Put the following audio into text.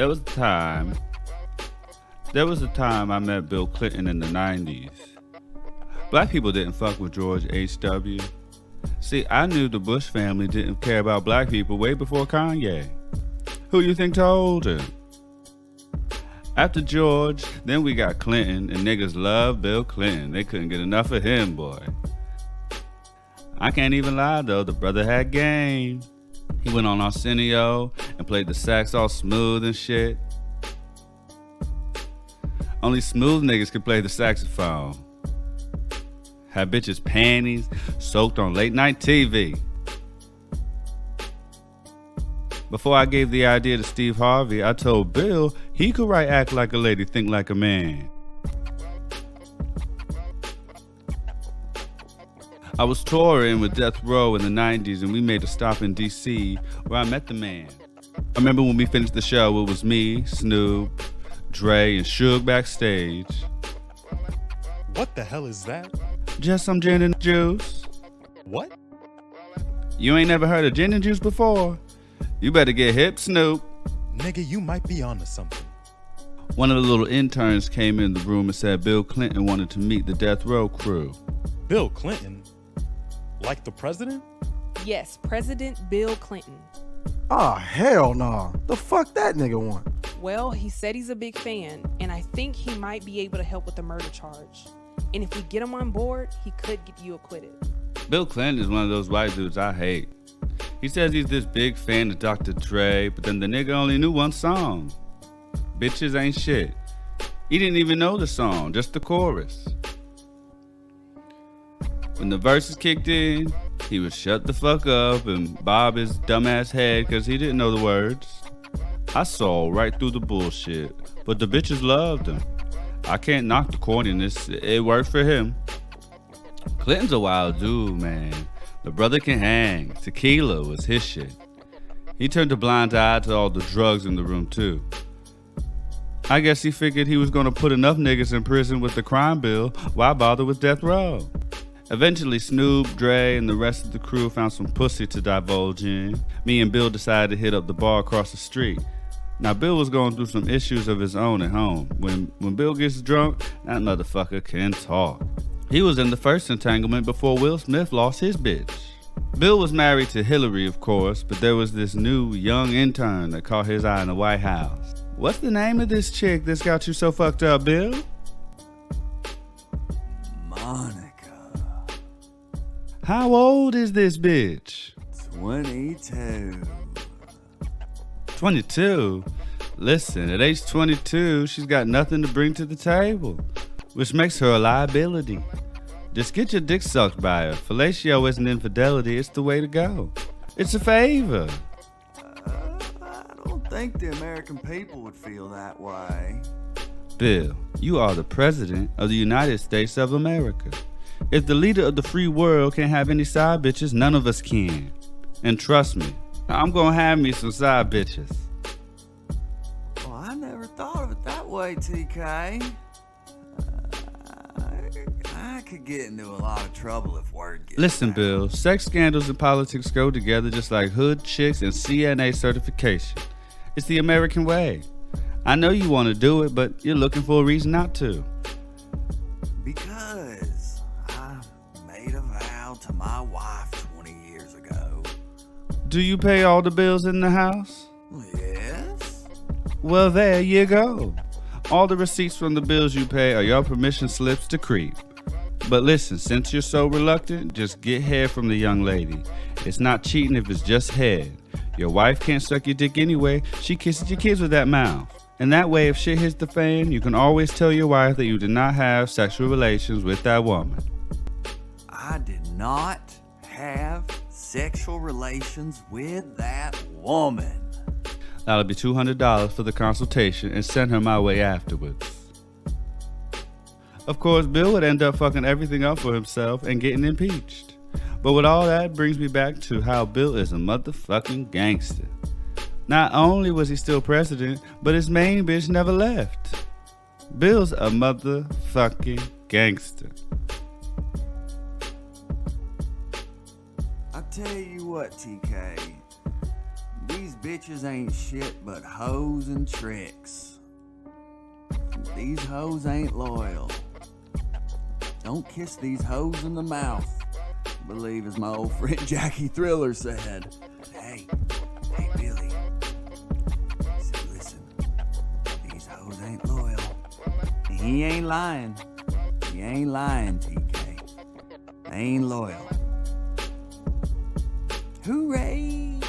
There was a time I met Bill Clinton in the 90s. Black people didn't fuck with George H.W. See, I knew the Bush family didn't care about black people way before Kanye. Who you think told him? After George, then we got Clinton, and niggas loved Bill Clinton. They couldn't get enough of him, boy. I can't even lie though, the brother had game. He went on Arsenio and played the sax all smooth and shit. Only smooth niggas could play the saxophone. Had bitches' panties soaked on late night TV. Before I gave the idea to Steve Harvey, I told Bill he could write Act Like a Lady, Think Like a Man. I was touring with Death Row in the 90s and we made a stop in DC where I met the man. I remember when we finished the show, it was me, Snoop, Dre, and Suge backstage. What the hell is that? Just some gin and juice. What? You ain't never heard of gin and juice before? You better get hip, Snoop. Nigga, you might be onto something. One of the little interns came in the room and said Bill Clinton wanted to meet the Death Row crew. Bill Clinton? Like the president? Yes, President Bill Clinton. Ah, hell nah. The fuck that nigga want? Well, he said he's a big fan, and I think he might be able to help with the murder charge. And if we get him on board, he could get you acquitted. Bill Clinton is one of those white dudes I hate. He says he's this big fan of Dr. Dre, but then the nigga only knew one song. Bitches Ain't Shit. He didn't even know the song, just the chorus. When the verses kicked in, he would shut the fuck up and bob his dumbass head because he didn't know the words. I saw right through the bullshit, but the bitches loved him. I can't knock the corniness, it worked for him. Clinton's a wild dude, man. The brother can hang. Tequila was his shit. He turned a blind eye to all the drugs in the room too. I guess he figured he was gonna put enough niggas in prison with the crime bill, why bother with death row? Eventually Snoop, Dre, and the rest of the crew found some pussy to divulge in. Me and Bill decided to hit up the bar across the street. Now Bill was going through some issues of his own at home. When Bill gets drunk, that motherfucker can talk. He was in the first entanglement before Will Smith lost his bitch. Bill was married to Hillary, of course, but there was this new young intern that caught his eye in the White House. What's the name of this chick that's got you so fucked up, Bill? Monica. How old is this bitch? 22. 22? Listen, at age 22, she's got nothing to bring to the table, which makes her a liability. Just get your dick sucked by her. Fellatio isn't infidelity, it's the way to go. It's a favor. I don't think the American people would feel that way. Bill, you are the president of the United States of America. If the leader of the free world can't have any side bitches, none of us can. And trust me, I'm gonna have me some side bitches. Well, I never thought of it that way, TK. I could get into a lot of trouble if word gets Listen, out. Bill, sex scandals and politics go together just like hood chicks and CNA certification. It's the American way. I know you want to do it, but you're looking for a reason not to. Because I made a vow to my wife 20 years ago. Do you pay all the bills in the house? Yes? Well, there you go. All the receipts from the bills you pay are your permission slips to creep. But listen, since you're so reluctant, just get head from the young lady. It's not cheating if it's just head. Your wife can't suck your dick anyway. She kisses your kids with that mouth. And that way, if shit hits the fan, you can always tell your wife that you did not have sexual relations with that woman. I did not have sexual relations with that woman. That'll be $200 for the consultation and send her my way afterwards. Of course, Bill would end up fucking everything up for himself and getting impeached. But with all that brings me back to how Bill is a motherfucking gangster. Not only was he still president, but his main bitch never left. Bill's a motherfucking gangster. I tell you what, TK, these bitches ain't shit but hoes and tricks. These hoes ain't loyal. Don't kiss these hoes in the mouth. Believe as my old friend Jackie Thriller said. Hey Billy. Say, listen, these hoes ain't loyal. And he ain't lying. He ain't lying, TK. They ain't loyal. Hooray!